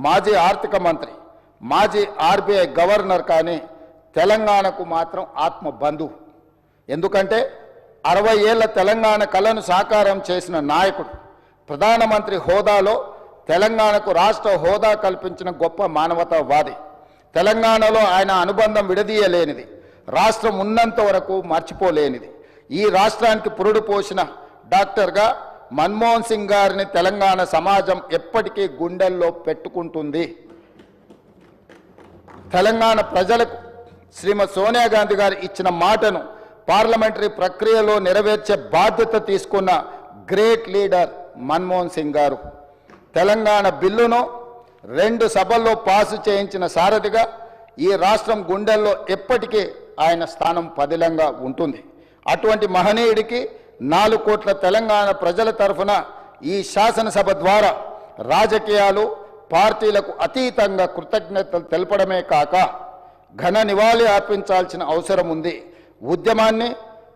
మాజీ ఆర్థిక మంత్రి, మాజీ ఆర్బీఐ గవర్నర్ కానీ తెలంగాణకు మాత్రం ఆత్మ బంధువు. ఎందుకంటే 60 ఏళ్ల తెలంగాణ కళను సాకారం చేసిన నాయకుడు, ప్రధానమంత్రి హోదాలో తెలంగాణకు రాష్ట్ర హోదా కల్పించిన గొప్ప మానవతావాది. తెలంగాణలో ఆయన అనుబంధం విడదీయలేనిది, రాష్ట్రం ఉన్నంత వరకు మర్చిపోలేనిది. ఈ రాష్ట్రానికి పురుడు పోసిన డాక్టర్గా మన్మోహన్ సింగ్ గారిని తెలంగాణ సమాజం ఎప్పటికీ గుండెల్లో పెట్టుకుంటుంది. తెలంగాణ ప్రజలకు శ్రీమతి సోనియా గాంధీ గారు ఇచ్చిన మాటను పార్లమెంటరీ ప్రక్రియలో నెరవేర్చే బాధ్యత తీసుకున్న గ్రేట్ లీడర్ మన్మోహన్ సింగ్ గారు. తెలంగాణ బిల్లును 2 సభల్లో పాసు చేయించిన సారథిగా ఈ రాష్ట్రం గుండెల్లో ఎప్పటికీ ఆయన స్థానం పదిలంగా ఉంటుంది. అటువంటి మహనీయుడికి 4 కోట్ల తెలంగాణ ప్రజల తరఫున ఈ శాసనసభ ద్వారా రాజకీయాలు, పార్టీలకు అతీతంగా కృతజ్ఞతలు తెలపడమే కాక ఘన నివాళి అర్పించాల్సిన అవసరం ఉంది. ఉద్యమాన్ని,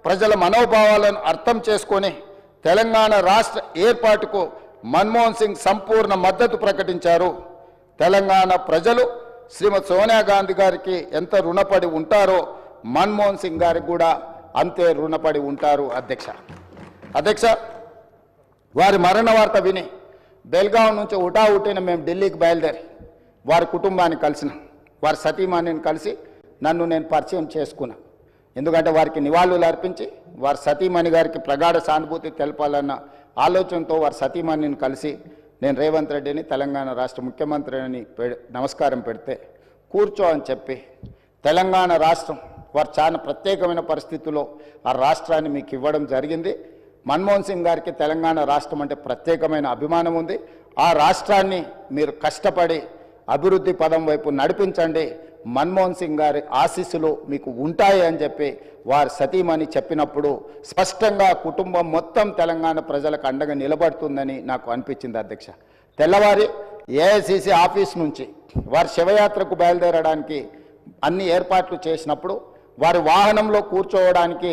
ప్రజల మనోభావాలను అర్థం చేసుకొని తెలంగాణ రాష్ట్ర ఏర్పాటుకు మన్మోహన్ సింగ్ సంపూర్ణ మద్దతు ప్రకటించారు. తెలంగాణ ప్రజలు శ్రీమతి సోనియా గాంధీ గారికి ఎంత రుణపడి ఉంటారో మన్మోహన్ సింగ్ గారికి కూడా అంతే రుణపడి ఉంటారు. అధ్యక్ష, వారి మరణ వార్త విని బెల్గాం నుంచి ఉటావుటిన మేము ఢిల్లీకి బయలుదేరి వారి కుటుంబాన్ని కలిసిన, వారి సతీమణిని కలిసి నన్ను నేను పరిచయం చేసుకున్నా. ఎందుకంటే వారికి నివాళులు అర్పించి వారి సతీమణి గారికి ప్రగాఢ సానుభూతి తెలపాలన్న ఆలోచనతో వారి సతీమణిని కలిసి నేను రేవంత్ రెడ్డిని తెలంగాణ రాష్ట్ర ముఖ్యమంత్రిని నమస్కారం పెడితే కూర్చో అని చెప్పి, తెలంగాణ రాష్ట్రం వారు చాలా ప్రత్యేకమైన పరిస్థితుల్లో ఆ రాష్ట్రాన్ని మీకు ఇవ్వడం జరిగింది. మన్మోహన్ సింగ్ గారికి తెలంగాణ రాష్ట్రం అంటే ప్రత్యేకమైన అభిమానం ఉంది. ఆ రాష్ట్రాన్ని మీరు కష్టపడి అభివృద్ధి పదం వైపు నడిపించండి, మన్మోహన్ సింగ్ గారి ఆశీస్సులు మీకు ఉంటాయి అని చెప్పి వారి సతీమణి చెప్పినప్పుడు స్పష్టంగా కుటుంబం మొత్తం తెలంగాణ ప్రజలకు అండగా నిలబడుతుందని నాకు అనిపించింది. అధ్యక్ష, తెల్లవారి ఏఐసిసి ఆఫీస్ నుంచి వారి శివయాత్రకు బయలుదేరడానికి అన్ని ఏర్పాట్లు చేసినప్పుడు వారి వాహనంలో కూర్చోవడానికి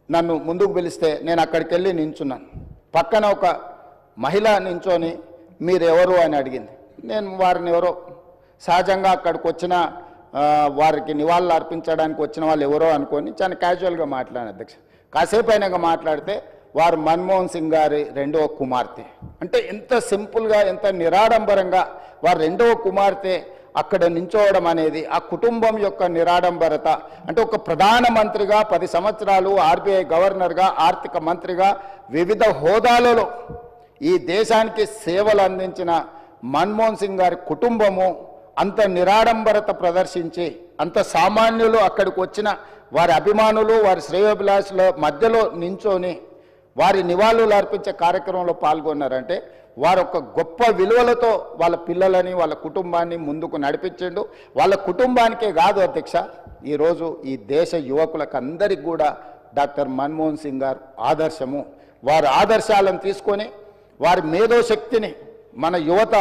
నన్ను ముందుకు పిలిస్తే నేను అక్కడికి వెళ్ళి నించున్నాను. పక్కన ఒక మహిళ నించొని మీరెవరు అని అడిగింది. నేను వారిని ఎవరో సహజంగా అక్కడికి వచ్చిన వారికి నివాళులు అర్పించడానికి వచ్చిన వాళ్ళు ఎవరో అనుకొని చాలా క్యాజువల్గా మాట్లాడాను. అధ్యక్ష, కాసేపు అయినాక మాట్లాడితే వారు మన్మోహన్ సింగ్ గారి 2వ కుమార్తె. అంటే ఎంత సింపుల్గా, ఎంత నిరాడంబరంగా వారి 2వ కుమార్తె అక్కడ నించోవడం అనేది ఆ కుటుంబం యొక్క నిరాడంబరత. అంటే ఒక ప్రధానమంత్రిగా 10 సంవత్సరాలు, ఆర్బీఐ గవర్నర్గా, ఆర్థిక మంత్రిగా వివిధ హోదాలలో ఈ దేశానికి సేవలు అందించిన మన్మోహన్ సింగ్ గారి కుటుంబము అంత నిరాడంబరత ప్రదర్శించి, అంత సామాన్యులు అక్కడికి వచ్చిన వారి అభిమానులు, వారి శ్రేయోభిలాషుల మధ్యలో నించొని వారి నివాళులు అర్పించే కార్యక్రమంలో పాల్గొన్నారంటే వారు ఒక గొప్ప విలువలతో వాళ్ళ పిల్లలని, వాళ్ళ కుటుంబాన్ని ముందుకు నడిపించిండు. వాళ్ళ కుటుంబానికే కాదు అధ్యక్ష, ఈరోజు ఈ దేశ యువకులకు అందరికీ కూడా డాక్టర్ మన్మోహన్ సింగ్ గారు ఆదర్శము. వారి ఆదర్శాలను తీసుకొని వారి మేధోశక్తిని మన యువత